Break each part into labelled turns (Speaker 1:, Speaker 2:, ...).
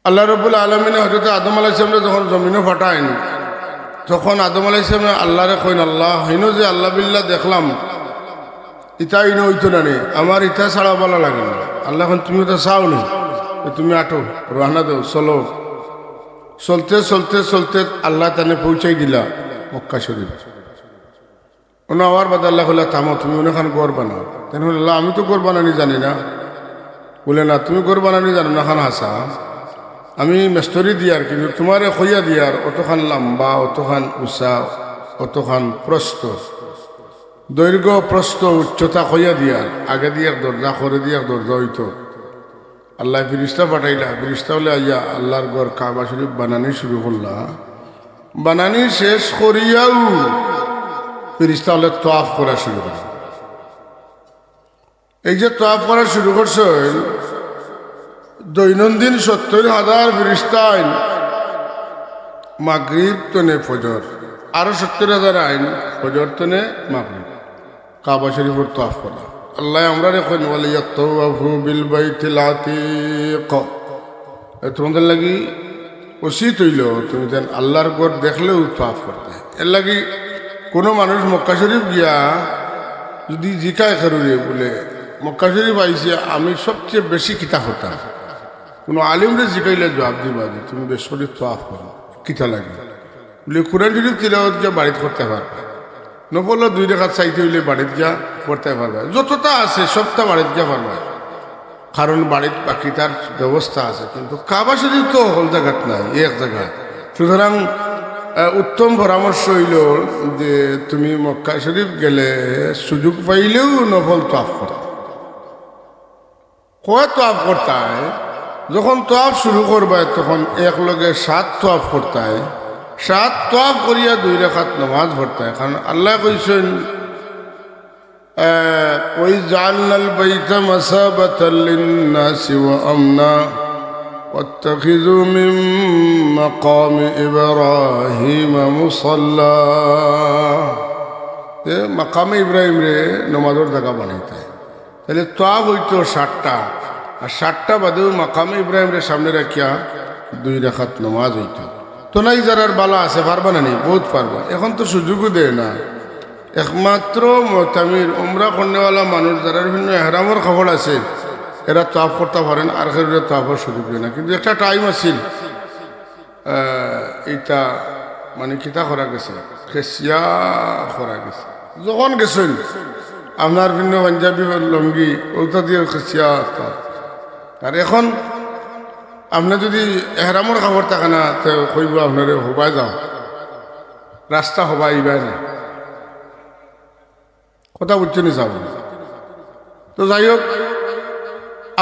Speaker 1: আল্লাহ রাব্বুল আলামিন হযরত আদম আলাইহিস সালাম যখন জমিনে পাঠাইন তখন আদম আলাইহিস সালাম আল্লাহরে কইন, আল্লাহ হইনো যে আল্লাহ বিল্লাহ দেখলাম ইটা ইনো হইতো না রে, আমার ইটা ছাড়া ভালো লাগে না। আল্লাহ এখন তুমি তো চাও নি, তুমি আটো রওনা দাও, চলো। চলতে চলতে চলতে আল্লাহ তানে পৌঁছাই দিলা মক্কা শরীফ। ওনা আওয়ার বাদ আল্লাহ বললা থামো, তুমি ওখানে গড় বানাও। তেন আল্লাহ আমি তো গড় বানানি জানি না। বলে না, তুমি গড় বানানি জানো না, খান হাসা আমি মেস্তরি দিয়ার, কিন্তু তোমারে খইয়া দিয়ার অতখান লম্বা, অতখান উঁচা, অতখান প্রস্থ, দৈর্ঘ্য প্রস্থ উচ্চতা খইয়া দিয়ার, আগে দিয়ে দরজা করে দিয়ে দরজা হইতো। আল্লাহ ফিরিস্তা পাঠাইলা, ফিরিস্তা হলে আইয়া আল্লাহর ঘর কাবা শরীফ বানানি শুরু করলা। বানানি শেষ করিয়াও ফিরিস্তা হলে তোয়াফ করা শুরু করে। এই যে তোয়াফ করা শুরু করছেন, দৈনন্দিন 70,000 ফিরিস্তা আইন মাগরিব তনে ফজর, আরো 70,000 আইন ফজর তনে মাগরিব কাবা শরীফের তোয়াফ করা। আল্লাহ আমরা রেখেন ওয়ালিয়াত্তাওয়াফু বিল বাইতিল আতীক, তোমাদের লাগি উচিত হইল তুমি যেন আল্লাহর ঘর দেখলেও তোয়াফ করতে। এর লাগি কোনো মানুষ মক্কা শরীফ গিয়া যদি জিকায় কারুরে বলে মক্কা শরীফ আইসে আমি সবচেয়ে বেশি কিতা হতাম, কোনো আলিমরে জিকাইলে জবাব দিবা যে তুমি বেশ শরীফ তোয়াফ করো, কিতা লাগে বলে কোরআন শরীফ তিলাওয়াত গিয়া বাড়িতে করতে পারবে, নবলো 2 রাকাত চাইতে হইলে বাড়িতে গিয়া করতে পারবে, যতটা আছে সবটা বাড়িতে গিয়া পারবে, কারণ বাড়িতে বাকি তার ব্যবস্থা আছে। কিন্তু কাবা শরীফ তো হল জায়গাত নাই, এক জায়গায়। সুতরাং উত্তম পরামর্শ হইল যে তুমি মক্কা শরীফ গেলে সুযোগ পাইলেও নফল তোয়াফ করো। কয় তোয়াফ করতায়, যখন তোয়াফ শুরু করবে তখন একলগে 7 তোয়াফ করতায়, 7 তোয়াফ করিয়া 2 রাকাত নামাজ পড়তায়। কারণ আল্লাহ কইছেন ওই জাআলনাল বাইতা মাসাবাতাল লিন্নাসি ওয়া আমনা ওয়াত্তাখিযু মিন মাকামি ইব্রাহিম মুসাল্লা। মাকামে ইব্রাহিম রে নমাজের জায়গা বানাইতে, তাহলে তোয়াফ হইতো 7টা, আর 7টা বাদেও মাকামে ইব্রাহিম রে সামনে রাখিয়া 2 রাকাত নামাজ হইতো। তো নাই যারার বালা আছে পারবা না নি, বহুত পারবা। এখন তো সুযোগও দেয় না, একমাত্র মোতামির উমরা করনেওয়ালা মানুষ যারা বিভিন্ন এহরামের খবর আছে এরা তোয়াফ করতে পারেন, আর কেউ তোয়াফের সুযোগ দেয় না। কিন্তু একটা টাইম আছিল, এইটা মানে কিতা করা গেছে, খেসিয়া করা গেছে। যখন গেছেন আপনার ভিন্ন পাঞ্জাবি লঙ্গি ওটা দিয়ে খেসিয়া, আর এখন আপনার যদি এহরামের খবর থাকে না তো কইব আপনারে হবাই যাও, রাস্তা হবাই ইবাই না, কথা বুঝছে নি চাব। তো যাই হোক,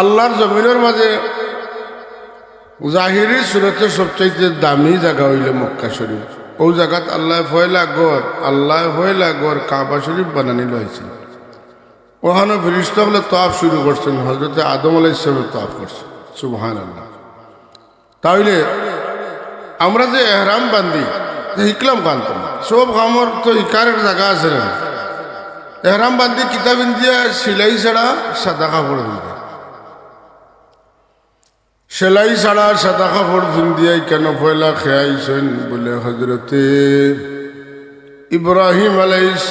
Speaker 1: আল্লাহর জমিনের মাঝে জাহিরি সুরতের সবচাইতে দামি জায়গা হইলে মক্কা শরীফ। ও জায়গাত আল্লাহ ফয়লা গড় কাবা শরীফ বানানি লইছেন। ওখানে ফিরিস্তা হলে তোয়াফ শুরু করছেন, হযরত আদম আলাইহিস সালাম তোয়াফ করছেন। সুবহানাল্লাহ। তাহলে আমরা যে এহরাম বান্ধি শিখলাম কান্ত না, সব কামর তো ইকারের জায়গা আছে না। এহরাম বান্ধি কিতাব দিয়া সিলাই ছাড়া সাদা কাপড় দিবে, সেলাই ছাড়া সাদা কাপড় দিয়া কেন পয়লা খেয়াইছেন বলে হজরতে ইব্রাহিম আলাইহিস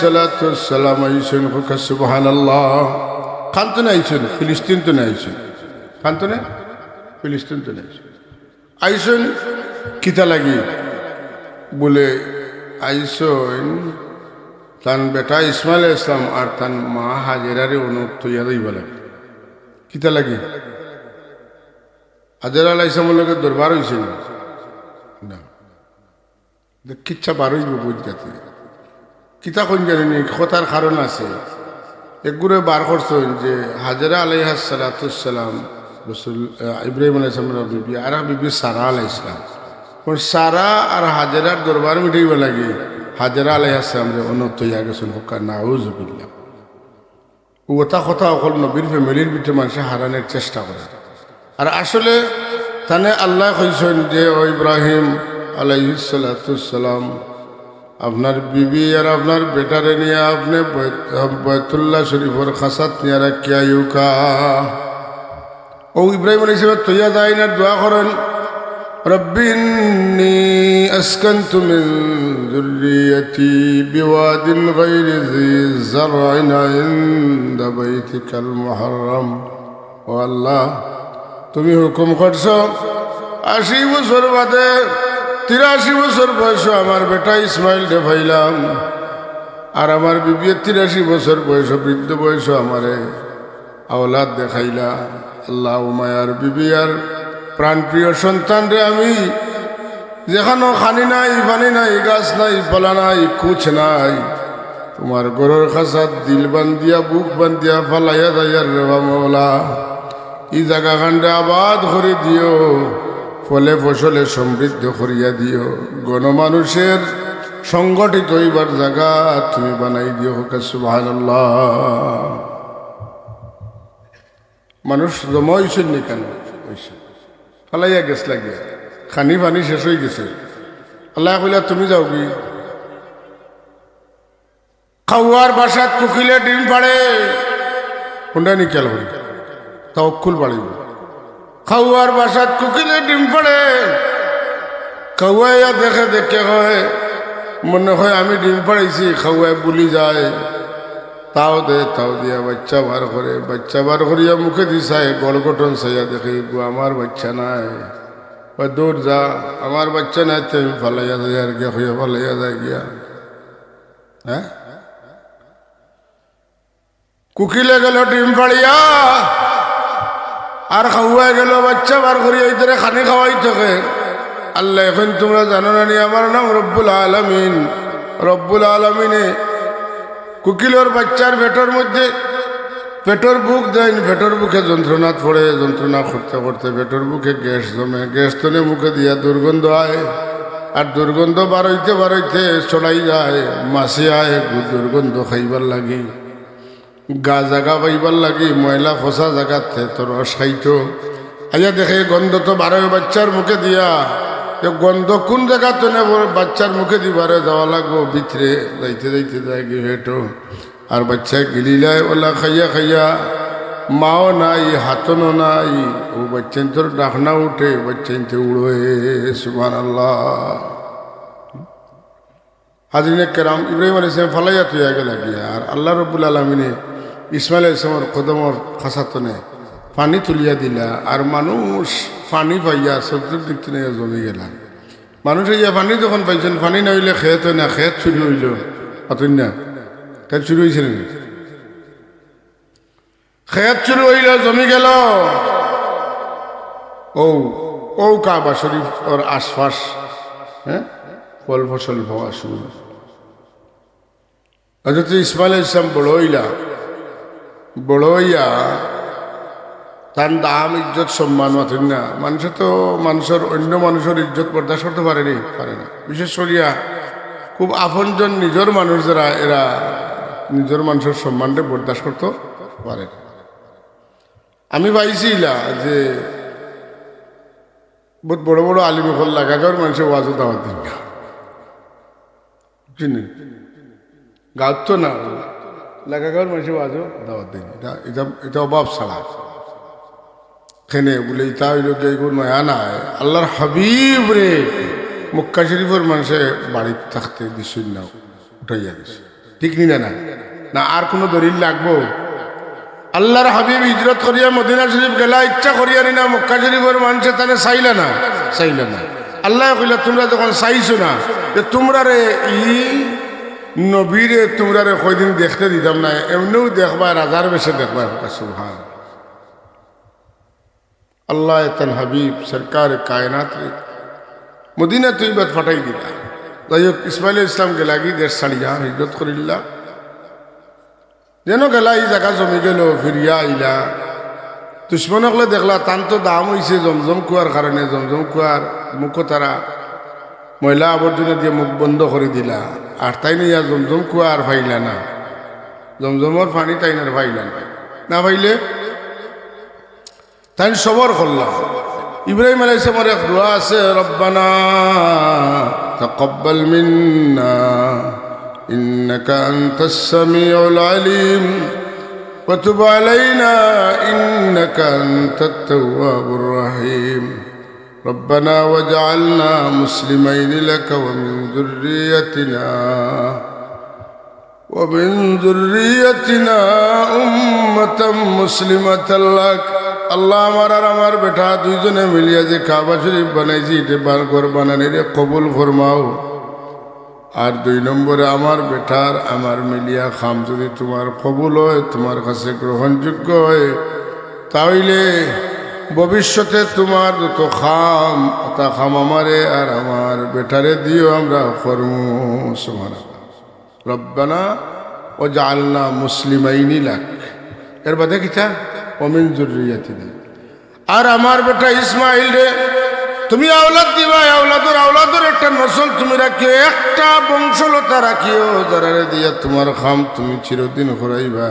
Speaker 1: সালাম আইছেন। সুবহানাল্লাহ। কান্তনে আইছেন, ফিলিস্তিন তো আইছেন, কান্তনে ফিলিস্তিন তো আইছেন। কিতা লাগি বলে আইসন তান বেটা ইসমাইল ইসলাম আর তান মা হাজেরারে অনুপ তৈয়া দইব লাগে। কিতা লাগি হাজেরা আলাইহিস সালামের লগে দরবার হইছে না, কিচ্ছা বার হইব বুঝ যাতে কিতা কোন জানি কথার কারণ আছে। একগুড়ে বার করছেন যে হাজেরা আলাইহিস সালাম রসুল ইব্রাহিম আলাইহিস সালামের বিবি আর বিবি সারা আলাইহিস সালাম, সারা আর হাজেরার দরবার মিটাইব লাগে। হাজেরা আলাইহিস সালাম যে অনুপ তৈয়া গেছেন হোকা নাউজুবিল্লাহ। ওটা কথা অকল নবীর ফ্যামিলির ভিতরে মানুষে হারানোর চেষ্টা করে। আর আসলে তানে আল্লাহ কইছেন যে ও ইব্রাহিম আলাইহিস সালাম আপনার বিবি আর আপনার বেটারে নিয়ে আপনি বাইতুল্লাহ শরীফের খাসাত নিয়ে রাখিয়া ইউকা। ও ইব্রাহিম আলাইহিস সালাম তৈয়া যায় না, দোয়া করেন رب إني أسكنت من ذريتي بواد غير ذي زرع عند بيتك المحرم ও আল্লাহ তুমি হুকুম করছো 80 বছর বাদে 83 বছর বয়স আমার বেটা ইসমাইল রে ভাইলাম আর আমার বিবি 83 বছর বয়স বৃদ্ধ বয়স আমারে আওলাদ দেখাইলা আল্লাহ উমায়ার বিবি আর প্রাণপ্রিয় সন্তান রে আমি যেখানে খানি নাই পানি নাই গাছ নাই পালা নাই কুছ নাই তোমার গরুর খাসাত দিল বান্ধিয়া বুক বান্ধিয়া ফালাইয়া যাইয়ার রেবা মৌলা এই জায়গা খান্ডে আবাদ করে দিও ফলে ফসলে সমৃদ্ধ করিয়া দিও গণমানুষের সংগঠিত হইবার জায়গা তুমি বানাই দিও সুবহানাল্লাহ। মানুষ জমা হইছেন নি কেন ফালাইয়া গেছ লাগিয়া খানি পানি শেষ হয়ে গেছে আল্লাহ কইলা তুমি যাও কি খাওয়ার বাসাত কুকিলে ডিম পাড়ে কোনটা নি খেয়াল করি তাওয়াক্কুল বাড়িব খাওয়ার বাসাত কুকিলে ডিম পাড়ে খাওয়াইয়া দেখে দেখে হয় মনে হয় আমি ডিম পাড়াইছি খাওয়াই বলি যায় তাও দে তাও দিয়া বাচ্চা বার করে বাচ্চা বার করিয়া মুখে দিছায় গড়গঠন চাইয়া দেখে গো আমার বাচ্চা নাই দূর যা আমার বাচ্চা নাই তুমি ফালাইয়া যায় আর গিয়া হইয়া ফালাইয়া যায় গিয়া হ্যাঁ কুকিলে গেল ডিম ফাড়িয়া আর খাওয়াই গেল বাচ্চা বার করিয়া ইতরে খানি খাওয়াই থাকে আল্লাহ এখন তোমরা জানো না নি আমার নাম রব্বুল আলামিন রব্বুল আলামিনে কুকিলের বাচ্চার পেটের মধ্যে পেটের বুক দেন পেটের বুকে যন্ত্রণা পড়ে যন্ত্রণা করতে করতে পেটের বুকে গ্যাস জমে গ্যাস তলে মুখে দিয়া দুর্গন্ধ আয় আর দুর্গন্ধ বারইতে চড়াই যায় মাসে আয় দুর্গন্ধ খাইবার লাগি গা জাগা পাইবার লাগি ময়লা ফসা জাগাতে তো রস খাইতো আইয়া দেখে গন্ধ তো বারোয় বাচ্চার মুখে দিয়া গন্ধ কোন জায়গা তো নেব বাচ্চার মুখে দিবারে যাওয়া লাগবো ভিতরে যাইতে যাইতে যায় গিয়ে হেঁটো আর বাচ্চা গিলিলায় ওলা খাইয়া খাইয়া মাও নাই হাতনও নাই ও বাচ্চান তোর ডাকনা উঠে বাচ্চানতে উড়োয়ে সুবহানাল্লাহ। হাজরিনে কেরাম ইব্রাহিম আলাইহিস সালাম ফালাইয়া তুইয়া গেলা গিয়া আর আল্লাহ রব্বুল আলামিনে ইসমাইল আলাইহিস সালামের কদমর খাসাতনে পানি তুলিয়া দিলা আর মানুষ পানি পাইয়া সবজির দিক থেকে জমে গেলা মানুষ ইয়া পানি যখন পাইছেন পানি না হইলে খেত হয় না খেত চুরি হইল অতন না খেত চুরি হয়েছে নাকি খেত চুরি হইল জমি গেল ও কাবা শরীফ ওর আশপাশ হ্যাঁ ফল ফসল পাওয়া শুরু হযরত ইসমাইল আলাইহিস সালাম বড় হইয়া তার দাম ইজ্জত সম্মান মাথেন না মানুষে তো মানুষের অন্য মানুষের ইজ্জত বরদাস্ত করতে পারে না বিশেষ করিয়া খুব আপনজন নিজের মানুষ যারা এরা নিজের মানুষের সম্মানটা বরদাস্ত করতে পারে না। আমি পাইছিলা যে বহুত বড় বড় আলিম হল লাগাগার মানুষের ওয়াজও দাওয়াত দিন না চিনি গাঁত তো না লাগাগার মানুষের ওয়াজও দাওয়াত দিন এটা অভাব ছাড়া খেনে বলে ইতা হইল যে এগুলো নয়া নাই আল্লাহর হাবিব রে মক্কা শরীফের মানুষে বাড়ির থাকতে দিচ্ছেন না উঠাইয়া দিছে ঠিক নি না না আর কোনো দলিল লাগবো আল্লাহর হাবিব হিজরত করিয়া মদিনা শরীফ গেলা ইচ্ছা করিয়া নি না মক্কা শরীফের মানুষে তাহলে চাইলে না আল্লাহ কইলা তোমরা যখন চাইছো না যে তোমরা রে নবীরে তোমরা রে কয়দিন দেখতে দিতাম না এমনিও দেখবা রাজার বেশে দেখবা সুবহান আল্লাহ তান হাবিব সরকার কায়নাত রে মদিনা তৈবাত ফাটাই দিলা যাই হোক ইসমাইল ইসলাম গেলাগি দেশ ছাড়িয়া হিজরত করিল্লা যেন গেলা এই জায়গা জমি গেল ফিরিয়া আইলা দুশ্মনকলে দেখলা তান তো দাম হয়েছে জমজম কুয়ার কারণে জমজম কুয়ার মুখ তারা ময়লা আবর্জনা দিয়ে মুখ বন্ধ করে দিলা আর তাই নিয়া জমজম কুয়া আর ফাইলা না জমজমর পানি তাই না ফাইলা না ফাইলে তাই সবর করলাম ইব্রাহিম আলাইহিস সালামের এক দোয়া আছে রব্বানা তাকাব্বাল মিন্না ইন্নাকা আনতাস সামিউল আলিম ওয়া তুব আলাইনা ইন্নাকা আনতাত তাওয়াবুর রহিম ربنا واجعلنا مسلمين لك ومن ذريتنا أمة مسلمة لك আল্লাহ আমার আর আমার বেটা দুইজনে মিলিয়ে যে কাবা শরীফ বানাইছি এটা ঘর বানানিরে কবুল ফরমাও। আর 2 নম্বরে আমার বেটার আমার মিলিয়া খাম যদি তোমার কবুল হয়, তোমার কাছে গ্রহণযোগ্য হয়, তাহলে ভবিষ্যতে তোমার যত খাম তা খাম আমারে আর আমার বেটারে দিও আমরা করমু। সুবহানাল্লাহ। রব্বানা ওয়াজআলনা মুসলিমাইনি লাক, এর বাদে কিতা ওমিন যুররিয়াতিনা, আর আমার বেটা ইসমাইল রে তুমি আওলাদ দিবা, আওলাদর একটা নসল তুমি রাখিও, একটা বংশলতা রাখিও, যারারে দিয়া তোমার খাম তুমি চিরদিন করাইবা।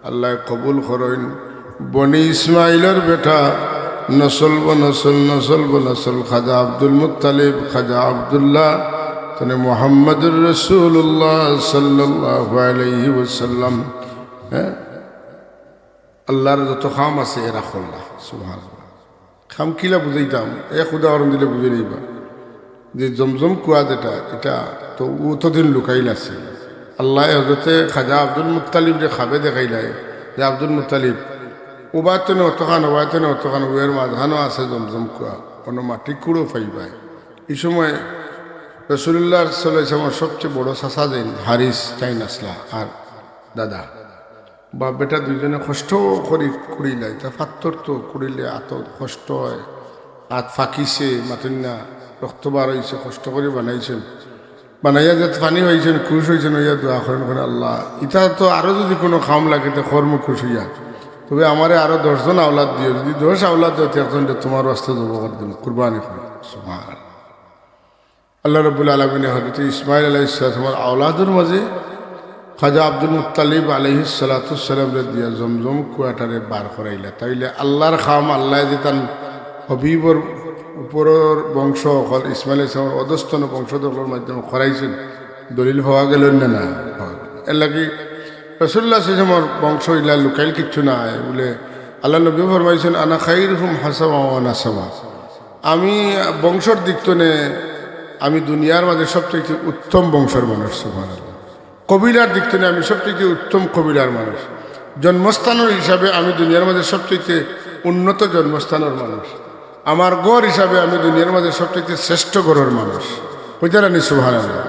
Speaker 1: আল্লাহ কবুল করেন। বনি ইসমাইলের বেটা নসল বনসল খাজা আব্দুল মুত্তালিব, খাজা আব্দুল্লাহ, তনে মুহাম্মদুর রাসূলুল্লাহ সাল্লাল্লাহু আলাইহি ওয়াসাল্লাম। হ্যাঁ, আল্লাহর যত খাম আছে এরা খোল্লা। সুবহানাল্লাহ। খাম কিলা বুঝাইতাম, এক উদাহরণ দিলে বুঝে নিবা যে জমজম কুয়া যেটা, এটা তো অতদিন লুকাইল আছে। আল্লাহ হজরতে খাজা আব্দুল মুত্তালিব যে খাবে দেখাইলাই যে আব্দুল মুত্তালিব উবায়তনে অতখান উয়ের মাঝখানো আছে জমজম কুয়া, কোনো মাটি কুড়ো পাইবাই। এই সময় রাসূলুল্লাহ সাল্লাল্লাহু আলাইহি ওয়াসাল্লাম সবচেয়ে বড় চাচা যেন হারিস চাইন আসলা আর দাদা বা বেটা দুইজনে কষ্ট করি কুড়িলাই, তা ফাত্তর তো কুড়িলে এত কষ্ট হয়, হাত ফাঁকিছে মাতিনা রক্ত বার হয়েছে, কষ্ট করে বানাইছেন, বানাইয়া যে পানি হয়েছেন, খুশ হয়েছেন, হইয়া দোয়া করেন করে আল্লাহ ইটা তো আরও যদি কোনো খাম লাগে তো কর্ম খুশ হইয়া, তবে আমারে আরও 10 জন আওলাদ দিও, যদি 10 আওলাদ দিও তখন তোমার রাস্তা জব করে দিন, কুরবানি করে। সুবহানাল্লাহ। আল্লাহ রাব্বুল আলামিন হযরত ইসমাইল আলাইহিস সালামের আওলাদের মাঝে খাজা আব্দুল মুত্তালিব আলাইহিস সালাতু সালাম রে দিয়া জমজম কুয়াটারে বার করাইলা। তাইলে আল্লাহর খাম আল্লাহ যে তান হবিবর উপরের বংশ হল ইসমাইল ইসলামের অধস্তন বংশধরের মাধ্যমে করাইছেন, দলিল হওয়া গেল না। এর লাগি রাসূলুল্লাহ সাল্লাল্লাহু আলাইহি বংশ ইলা লুকাইল কিচ্ছু না বলে আল্লাহ নবী ফরমাইছেন আনা খাইরুহুম হাসাবা ওয়া নাসাবা, আমি বংশর দিক থেকে আমি দুনিয়ার মাঝে সবচেয়ে উত্তম বংশের মানুষ। সুবহানাল্লাহ। কবিলার দিক থেকে আমি সবচেয়ে উত্তম কবিলার মানুষ। জন্মস্থানের হিসাবে আমি দুনিয়ার মাঝে সবচেয়ে উন্নত জন্মস্থানের মানুষ। আমার গড় হিসাবে আমি দুনিয়ার মাঝে সবচেয়ে শ্রেষ্ঠ গড়ের মানুষ। বুঝতে সুবহানাল্লাহ।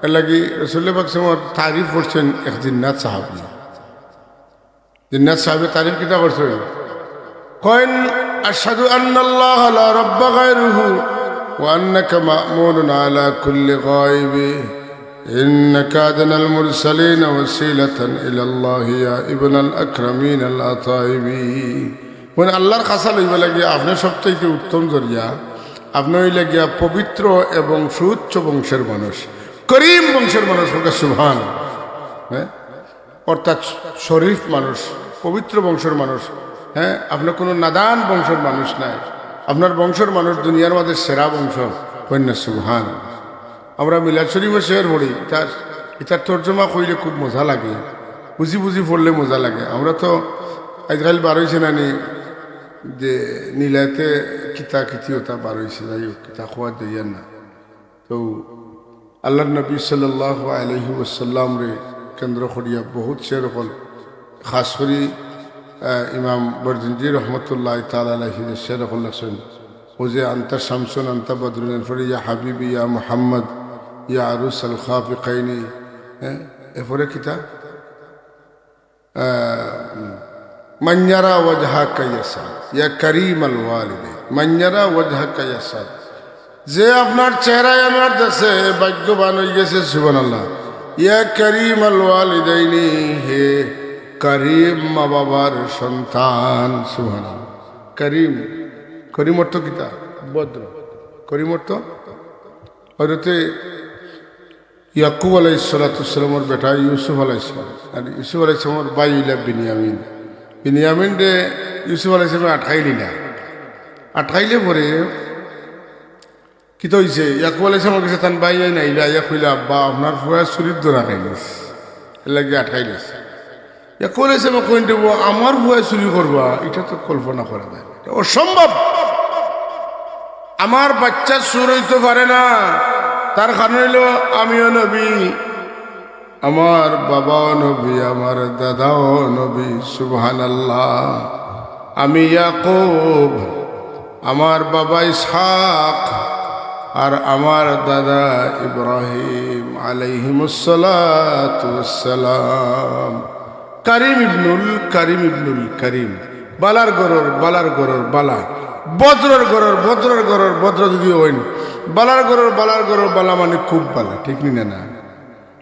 Speaker 1: এর লাগি রাসূলুল্লাহ পাক সাল্লাল্লাহু আলাইহি ওয়াসাল্লাম তারিফ করছেন এক জিন্নাত সাহাবী। জিন্নাত সাহাবী তারিফ কিতা করছেন, কয়েন আশহাদু আন্নাল্লাহ লা রাব্বা গায়রুহু ওয়া আন্নাকা মা'মুনুন আলা কুল্লি গায়বি ইন্নাকা আদনাল মুরসালিন ওয়াসিলাতান ইলাল্লাহি ইয়া ইবনাল আকরামিন আল আতাইবি। মানে আল্লাহর কাছে লইবা লাগিয়া আপনি সবচেয়ে উত্তম জরিয়া, আপনি হইলে গিয়া পবিত্র এবং সুউচ্চ বংশের মানুষ, করিম বংশের মানুষ হোক। সুবহান। হ্যাঁ, অর্থাৎ শরীফ মানুষ, পবিত্র বংশের মানুষ। হ্যাঁ, আপনার কোনো নাদান বংশের মানুষ নাই, আপনার বংশের মানুষ দুনিয়ার মাঝে সেরা বংশ। কন্যা সুবহান। আমরা মিলাদ শরীফে শেয়ার পড়ি, এটার তর্জমা কইলে খুব মজা লাগে, বুঝি পড়লে মজা লাগে। আমরা তো আজকাল বার হয়েছে নানি যে নীলাতে কিতা কিতিওতা বার হয়েছে, যাই হোক কিতা খোয়া যাইয়ার না। তো আল্লাহ নবী সাল্লাল্লাহু আলাইহি ওয়াসাল্লাম রে কেন্দ্র করিয়া বহুত শের হল, খাস করে ইমাম বরজিনজি রহমতুল্লাহ তাআলা আলাইহি শের হল আছেন, ও যে আন্তা শামসুন আন্তা বদরুন ফরি ইয়া হাবিবি ইয়া মুহাম্মদ ইয়া আরুস আল খাফিকাইনি। হ্যাঁ, এরপরে কিতা মান্যারা ওয়াজহাকা ইয়াসাদ ইয়া করিম আল ওয়ালিদাইন, মান্যারা ওয়াজহাকা ইয়াসাদ, যে আপনার চেহারায় আমার দেশে ভাগ্যবান হয়ে গেছে। সুবহানাল্লাহ। ইয়া করিম আল ওয়ালিদাইনি, হে করিম মা বাবার সন্তান। সুবহানাল্লাহ। করিম, করিম অর্থ কিতা ভদ্র, করিম অর্থ হযরতে ইয়াকুব আলাইহিস সালাতু সালামের বেটা ইউসুফ আলাইহিস সালাম, আর ইউসুফ আলাইহিস সালামের ভাই হইলা বিনিয়ামিন। বিনিয়ামিন রে ইউসুফ আলাইহিস সালাম আটকাইলে পরে কি তো হয়েছে, ইয়াকুব আলাইহিস সালামের কাছে তান ভাই নাইলা, ইয়া কইলা আব্বা আপনার ফুয়া চুরির ধরা খাইলিস, এর লাগে আটকাইলিস। ইয়াকুব আলাইহিস সালাম কইন দেব আমার ফুয়া চুরি করবা, এটা তো কল্পনা করা যায়, অসম্ভব। আমার বাচ্চা সুর হইতে পারে না, তার কারণ হইল আমিও নবী, আমার বাবাও নবী, আমার দাদাও নবী। সুবহানাল্লাহ। আমি ইয়াকুব, আমার বাবা ইসহাক, আর আমার দাদা ইব্রাহিম আলাইহিমুসসালাতু ওয়াসসালাম। কারিম ইবনুল কারিম ইবনুল কারিম। বালার গরর বালার গরর বালা, বদ্রর গরর বদ্রর গরর বদ্র যদি হইন, বালার গরর বালা মানে খুব বালা, ঠিক নি না?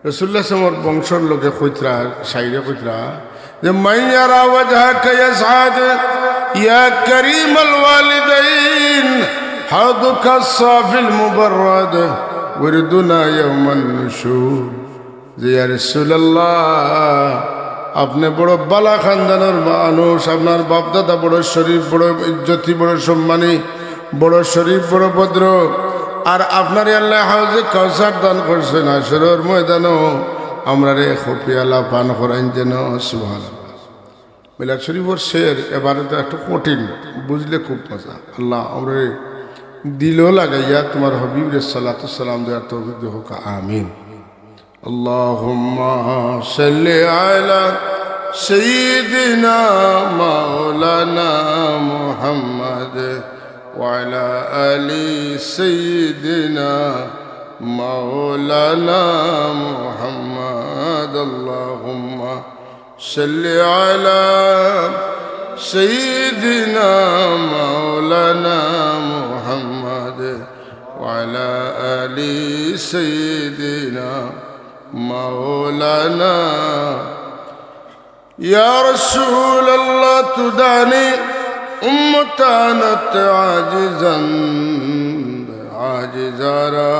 Speaker 1: রসুল্লাহ সাল্লাল্লাহু আলাইহি বংশর লোকে কইতরা, শাইরে কইতরা যে মাইয়ারা ওয়াজহাকা ইয়াসআদ ইয়া কারীমাল ওয়ালিদাইন হাদুকা সাফিল মুবাররাদ ওয়ারদুনা ইয়াওমান নুশুর। যে ইয়া রাসূলুল্লাহ, আপনি বড় বালা খানদানের মানুষ, আপনার বাপ দাদা বড় শরীফ, বড় ইজ্জতি, বড় সম্মানী, বড় শরীফ, বড় ভদ্র, আর আপনার আল্লাহ হাউজে কাউসার দান করছেন, হাশরের ময়দানও আমরা রে খপিয়ালা পান করাইন যেন। সুবহানাল্লাহ। মিলাদ শরীফের শের এবারে তো একটু কঠিন, বুঝলে খুব মজা। আল্লাহ আমরা দিলও লাগাইয়া তোমার হবিব সাল্লাল্লাহু সাল্লাম দেওয়ার তৌফিক দেহ। আমিন। আল্লাহুম্মা সাল্লি আলা সাইয়্যিদিনা মাওলানা মুহাম্মদ وعلى آل سيدنا مولانا محمد اللهم صل على سيدنا مولانا محمد وعلى آل سيدنا مولانا يا رسول الله تدعني উম্মতানত আজিজারা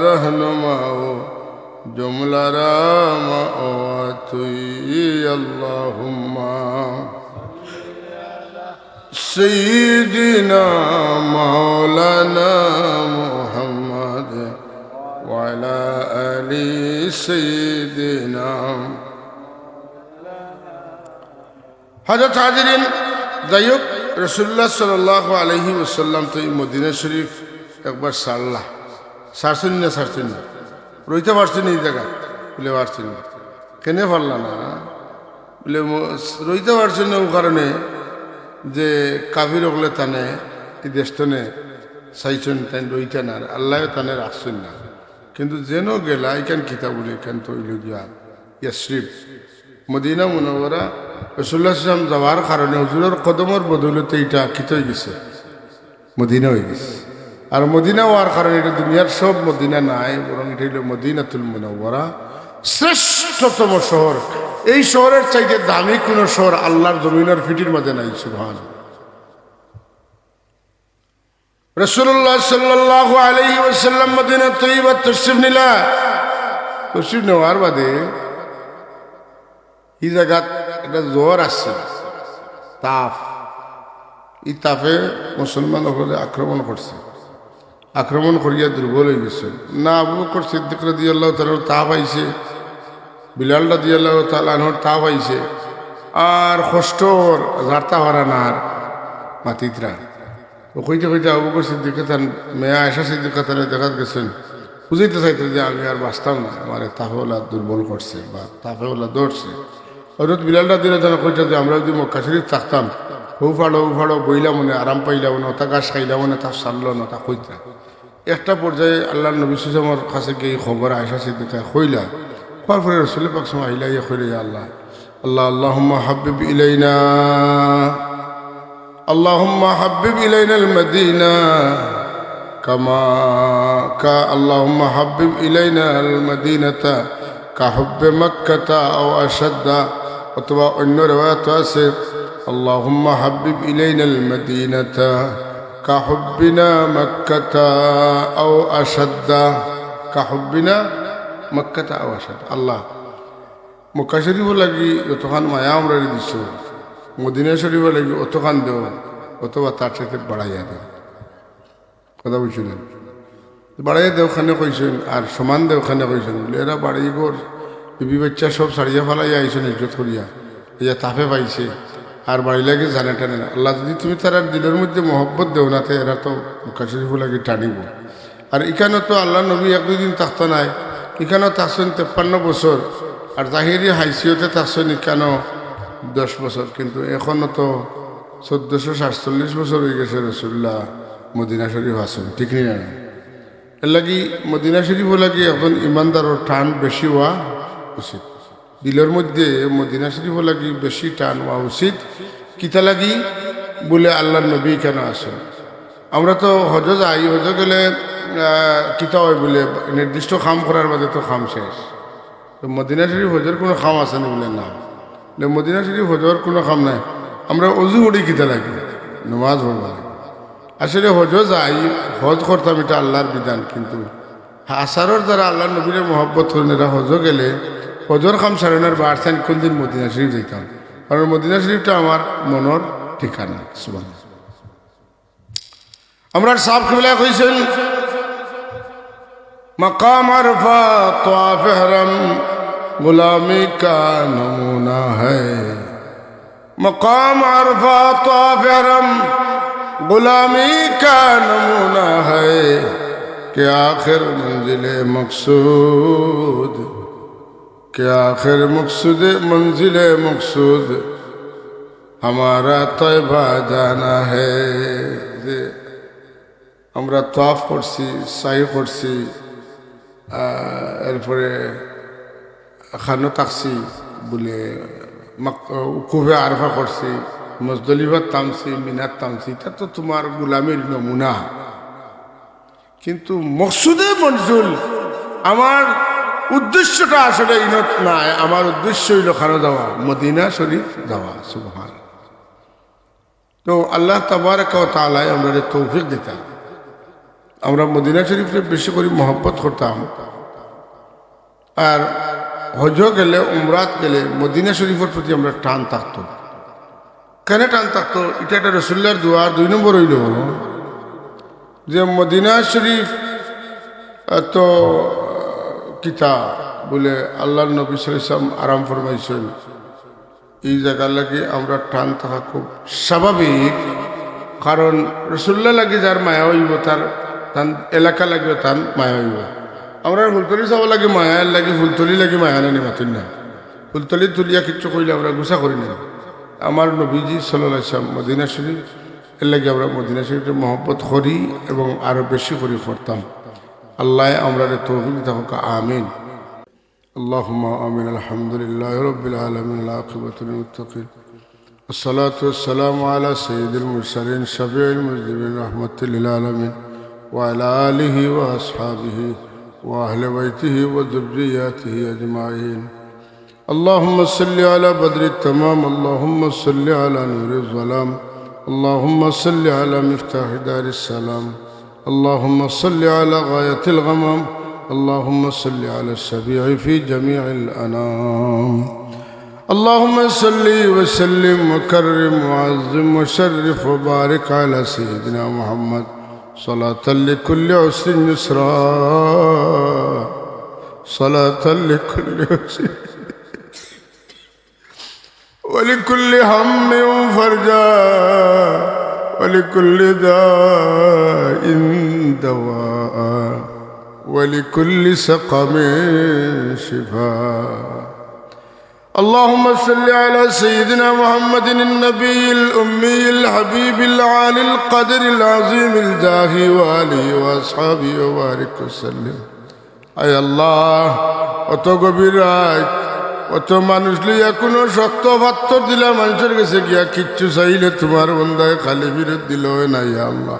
Speaker 1: রহনুমাও জুমলারা মাওয়া তুই। আল্লাহুম্মা সাইয়্যিদিনা মাওলানা মুহাম্মদ ওয়া আলা আলি সাইয়্যিদিনা। হযরত হাজিরিন, যাই হোক, রসুল্লাহ সাল্লাল্লাহু আলাইহি ওয়াসাল্লাম তো এই মদিনা শরীফ একবার সারছেন না রইতে পারছেন এই জায়গা বলে পারছেন না। কেনে পারল না বলে রইতে পারছেন না, ও কারণে যে কাফির ওগুলো তানে এই দেশতনে চাইছেন তাই রইতে না, আল্লাহ তানে রাখছেন না। কিন্তু যেন গেলা এখান কিতাব বলে এখান তৈল গিয়া ইয়াসরিফ মদিনা মুনাওয়ারা রাসূলুল্লাহ সাল্লাল্লাহু আলাইহি ওয়াসাল্লাম যাওয়ার কারণে হুজুরের কদমের বদৌলতে এটা কিত হয়ে গেছে, মদিনা হয়ে গেছে। আর মদিনা হওয়ার কারণে এটা দুনিয়ার সব মদিনা নাই, বরং এটা হইল মদিনাতুল মুনাওয়ারা, শ্রেষ্ঠতম শহর। এই শহরের চাইতে দামি কোনো শহর আল্লাহর জমিনের ফিটির মাঝে নাই। সুবহানাল্লাহ। রাসূলুল্লাহ সাল্লাল্লাহু আলাইহি ওয়াসাল্লাম মদিনা তৈয়বা তশরিফ নিলা। তশরিফ নেওয়ার বাদে এই জায়গাত একটা জ্বর আসছে, তাপ। এই তাপে মুসলমান হলে আক্রমণ করছে, আক্রমণ করিয়া দুর্বল হয়ে গেছে। না আবু বকর সিদ্দিক রাদিয়াল্লাহু তাআলার তাপ আইছে, বিলাল রাদিয়াল্লাহু তাআলার তাপ আইছে, আর কষ্টর ঝাড়তা হারা না আর মাতিতরা। ও কইতে কইতে আবু বকর সিদ্দিক তার মেয়া আয়েশা সিদ্দিকা তারা দেখা গেছেন, বুঝাইতে চাইতে যে আমি আর বাঁচতাম না, আমার তাপওয়ালা দুর্বল করছে বা তাপওয়ালা দৌড়ছে। হযরত বিলাল রাদিয়াল্লাহু তাআলা কইতে যে আমরা যদি মক্কা শরীফ থাকতাম, উফাড়ো বইলাম মনে, আরাম পাইলাম না, তা গাছ খাইলাম না, তা সারলো না, তা কইতা। একটা পর্যায়ে আল্লাহ নবী সাল্লাল্লাহু কাছে গিয়ে খবর আয়েশা সিদ্দিকা কইলা, পর পরে রাসূল পাক সাল্লাল্লাহু আলাইহি ওয়াসাল্লাম কইলে, আল্লাহ আল্লাহ আল্লাহুম্মা হাবিব ইলাইনা আল্লাহুম্মা হাবিব ইলাইনাল মদিনা কামা কা আল্লাহুম্মা হাবিব ইলাইনাল মদিনাতা কা হুব্বে মক্কাতা আও আশাদ্দা। অথবা অন্য রিওয়ায়াত আছে আল্লাহুম্মা হাবিব ইলাইনাল মদিনাতা কা হুব্বিনা মক্কাতা আও আশাদ্দা, কা হুব্বিনা মক্কাতা আও আশাদ্দা। আল্লাহ মক্কা শরীফ লাগি যতখান মায়া আমরা দিছ, মদিনা শরীফ লাগি অতখান দেও, অথবা তার সাথে বাড়াইয়া দেও। কথা বলছিলেন বাড়াইয়া দেওখানে কইছেন, আর সমান দেওখানে কইছেন। বলে এরা বাড়ি ঘর বিবি বাচ্চা সব ছাড়িয়া ফেলাইয়া আইছেন ইজ্জত করিয়া, ইয়া তাপে পাইছে, আর বাড়ি লাগে জানে টানে না। আল্লাহ যদি তুমি তারা দিলের মধ্যে মহব্বত দেও না তো এরা তো মুখা শরীফ লাগে টানিব। আর এখানে তো আল্লাহ নবী এক দুই দিন থাকতো নাই, এখানেও থাকছেন 53 বছর, আর জাহিরি হাইসিয়তে থাকছেন এখানেও 10 বছর, কিন্তু এখনও তো 1447 বছর হয়ে গেছে রসুল্লাহ মদিনা শরীফ আছেন, ঠিক না? এর লাগি মদিনা শরীফ লাগি এখন ইমানদারও টান বেশি হওয়া উচিত, দিলের মধ্যে মদিনা শরীফ লাগি বেশি টান হওয়া উচিত। কিতা লাগি বলে আল্লাহ নবী কেন আসেন? আমরা তো হজ যাই, হজ গেলে কিতা হয় বলে নির্দিষ্ট খাম করার বাদে তো খাম শেষ। তো মদিনা শরীফ হজের কোনো খাম আছে না বলে না, মদিনা শরীফ হজর কোনো খাম নাই। আমরা অজু করি কিতা লাগি, নমাজ পড়বা লাগে। আসলে হজ যাই, হজ করতাম, এটা আল্লাহর বিধান, কিন্তু আসারর দ্বারা আল্লাহ নবীর মহব্বত করেন এরা হজ গেলে হজর খাম সারানোর বাড়ছেন কোন দিন মদিনা শরীফ যেতাম, কারণ মদিনা শরীফটা আমার মনের ঠিকানা। সুবহানাল্লাহ। আমরা সাহেব কিবলা কইছেন मकाम अरफा तवाफ हरम गुलामी का नमूना है, मकाम अरफा तवाफ हरम गुलामी का नमूना है कि आखिर मंजिल मकसूद, कि आखिर मकसूद मंजिल मकसूद हमारा तैबा जाना है। আমরা তওয়াফ করছি, সাই করছি, এরপরে খানো তাকছি বলে উকুফে আরফা করছি, মুজদলিফাত তামছি, মিনাত তামছি, এটা তো তোমার গোলামির নমুনা। কিন্তু মকসুদে মনজুল আমার উদ্দেশ্যটা আসলে ইনত নাই, আমার উদ্দেশ্য হইল খানো যাওয়া, মদিনা শরীফ যাওয়া। সুবহান। তো আল্লাহ তাবারাক ওয়া তাআলা আমরা তৌফিক দিতাম, আমরা মদিনা শরীফকে বেশি করে মহব্বত করতাম। আর হজ গেলে, উমরাত গেলে মদিনা শরীফের প্রতি আমরা টান থাকতো। কেন টান থাকতো? এটা একটা রসুল্লাহর দুয়ার। 2 নম্বর হইল যে মদিনা শরীফ তো কিতা বলে আল্লাহ নবী সাল্লাল্লাহু আলাইহি ওয়াসাল্লাম আরাম ফরমাইছেন, এই জায়গার লাগে আমরা টান থাকা খুব স্বাভাবিক। কারণ রসুল্লাহ লাগে যার মায়া হইব, তার এলাকা লাগবে তার মায়া হইব। আমরা ফুলতলি চাব লাগে মায়ার লাগে, ফুলতলি লাগে মায়া নানি মাতিন না, ফুলতলি তুলিয়া কিচ্ছু কইলে আমরা গুছা করি না। আমার নবীজি সাল্লাল্লাহু আলাইহি ওয়াসাল্লাম মদিনা শরীফ, এর লাগে আমরা মদিনা শরীফে মহব্বত করি এবং আরো বেশি করে করতাম। আল্লাহ আমরা তৌফিক দাও, আমিন। আল্লাহুম্মা আমিন। আলহামদুলিল্লাহি রাব্বিল আলামিন, আকিবাতুল মুত্তাকিন, والصلاة والسلام على سيد المرسلين شفيع المذنبين رحمة للعالمين وعلى آله وأصحابه وأهل بيته وذرياته أجمعين. اللهم صل على بدر التمام، اللهم صل على نور الظلام، اللهم صل على مفتاح دار السلام، اللهم صل على غاية الغمام، اللهم صل على الشفيع في جميع الأنام. اللهم صل وسلم وكرم وعظم وشرف وبارك على سيدنا محمد صلاة لكل عسر يسرا، صلاة لكل عسر ولكل هم فرجا ولكل داء دواء ولكل سقم شفاء. اللهم صل على سيدنا محمد النبي الأمي الحبيب العالي القدر العظيم الجاه وآله وأصحابه وبارك وسلم. أي الله অত গভীর রাত, অত মানুষ লইয়া কোনো সত্য ভাত্য দিলা মানুষের কাছে গিয়া কিচ্ছু চাইলে তোমার বন্দায় খালি বিরোধ দিল নাই। আল্লাহ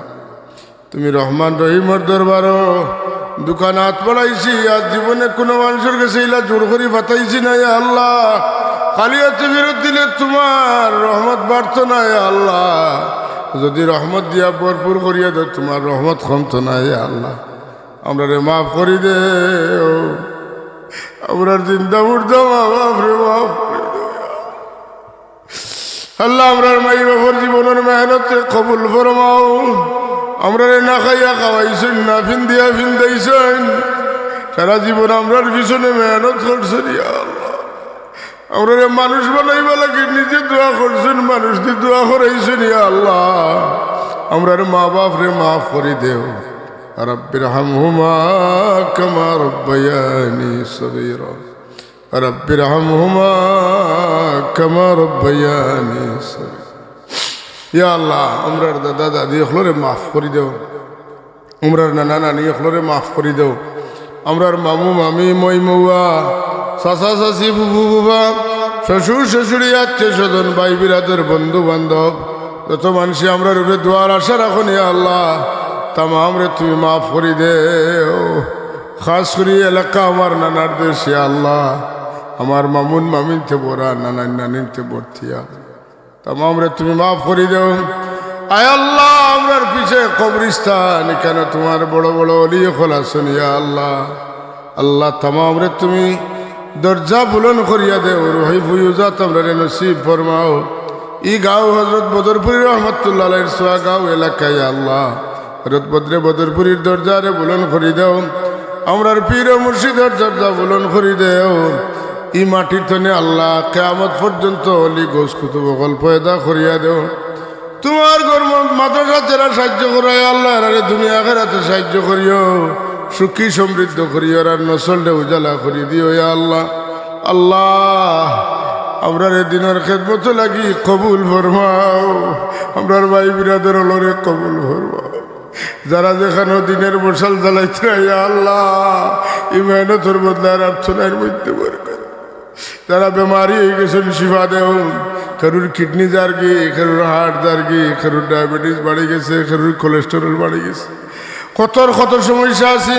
Speaker 1: তুমি রহমান রহিমর দরবারও দোকান হাত পড়াইছি, আর জীবনে কোনো মানুষের কাছে ইলা জোর করি পাঠাইছি না। আল্লাহ খালি হাতে ফেরত দিলে তোমার রহমত বাড়ত না। আল্লাহ যদি রহমত দিয়া ভরপুর করিয়া দে, তোমার রহমত কমত না। আল্লাহ আমরা রে মাফ করি দে, আমরা চিন্তা উঠতাম বাপরে মাফ করে দে। আল্লাহ আমরার মাই বাবার জীবনের মেহনত কবুল ফরমাও। আমরা না খাইয়া খাওয়াইছেন, না ফিন্দিয়া ফিন্দাইছেন, সারা জীবন আমরার পিছনে মেহনত করছেন। আল্লাহ আমরা মানুষ বানাইবা লাগে নিজে দোয়া করছেন, মানুষ দিয়ে দোয়া করাইছেন। ইয়া আল্লাহ আমরা মা বাপ রে মাফ করে দেও। রব্বির হামহুমা কামা রব্বায়ানি সগীরা, রব্বির হামহুমা কামা রব্বায়ানি সগীরা। ইয়া আল্লাহ আমরার দাদা দাদি এখলরে মাফ করে দেও, আমরার নানা নানি এখলরে মাফ করে দেও। আমরার মামু মামি মই মৌয়া চাচা চাচি বুবু বুবা শ্বশুর শাশুড়ি আত্মীয় স্বজন ভাই বিরাদের বন্ধু বান্ধব যত মানুষ আমরা রূপে দোয়ার আশা রাখুন। ইয়া আল্লাহ তামাম রে তুমি মাফ করে দেও। খাস করি এলাকা আমার নানার দেশ। ইয়া আল্লাহ আমার মামুন মামিনতে বোরা নানান নানিনতে ভর্তিয়া তামাম রে তুমি মাফ করে দেও। আয় আল্লাহ আমরার পিছে কবরিস্তান কেন তোমার বড় বড় অলি খোল আছেন। ইয়া আল্লাহ আল্লাহ তামাম রে তুমি দরজা বুলন করিয়া দেও। রোহি ফুয়ুজাত আমরা রে নসিব ফরমাও। ই গাঁও হজরত বদরপুরি রহমতুল্লাহ আলাইহির সোয়া গাঁও এলাকায় আল্লাহ হজরত বদরে বদরপুরীর দরজা রে বুলন করি দেও। আমরার পীর ও মুর্শিদের দরজা বুলন করি দেও। ই মাটির তনে আল্লাহ কিয়ামত পর্যন্ত অলি গোস কুতুব বগল পয়দা করিয়া দেও। তোমার কর্ম মাদ্রাসা যারা সাহায্য করায় আল্লাহ এরারে দুনিয়া আখিরাতে সাহায্য করিও, সুখী সমৃদ্ধ করিও, আর নসলটা উজালা করি দিও। ইয়া আল্লাহ আল্লাহ আমরার এ দিনের খেদমত লাগি কবুল ফরমাও। আমরার ভাই বিরাদের অলরে কবুল ফরমাও। যারা যেখানে দিনের মশাল জ্বালাইতে ইয়া আল্লাহ এই মেহনতের বদলার আর্থনার মধ্যে বরকত। যারা বেমারি হয়ে গেছেন শিফা দেও। কারুর কিডনি জার্গি, কারুর হার্ট জার্গি, কারুর ডায়াবেটিস বাড়ি গেছে, কারুর কোলেস্টেরল বাড়ি গেছে, কত সমস্যা আছে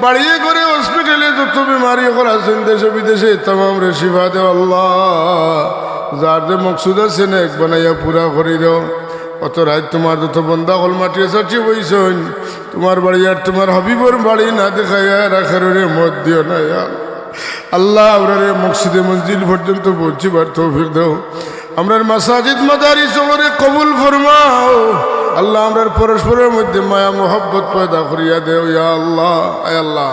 Speaker 1: বাড়িয়ে করে হসপিটালে যত বিমারি এখন আছেন দেশে বিদেশে তামাম রে শিফা দেও। আল্লাহ যার যে মকসুদ আছে নেক বানাইয়া পুরা করে দাও। অত রাত তোমার যত বন্ধা হল মাটিয়ে চাটি বইছেন তোমার বাড়ি আর তোমার হাবিবর বাড়ি না দেখাইয়া রাখার মত দিও না। আল্লাহ আমরা রে মকসুদে মঞ্জিল পর্যন্ত পৌঁছিবার তৌফিক দাও। আমরার মাসাজিদ মাদারিস ওরে কবুল ফরমাও। আল্লাহ আমরার পরস্পরের মধ্যে মায়া মোহব্বত পয়দা করিয়া দেও। ইয়া আল্লাহ আয় আল্লাহ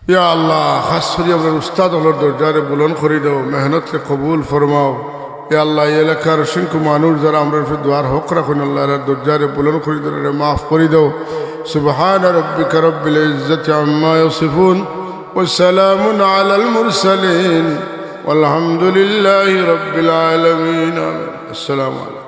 Speaker 1: ইয়া আল্লাহ খাস করি আমরা উস্তাদ হলর দরজারে বুলন করে দাও, মেহনতকে কবুল ফরমাও। ইয়া আল্লাহ এই এলাকার অসংখ্য মানুষ যারা আমরা দোয়ার হক রাখুন আল্লাহ দরজারে বুলন করে দাও, মাফ করে দাও। সুবহান রাব্বিকা রব্বিল ইজ্জাতি আম্মা ইয়াসিফুন ওয়া সালামুন আলাল মুরসালিন والحمد لله رب العالمين. السلام عليكم.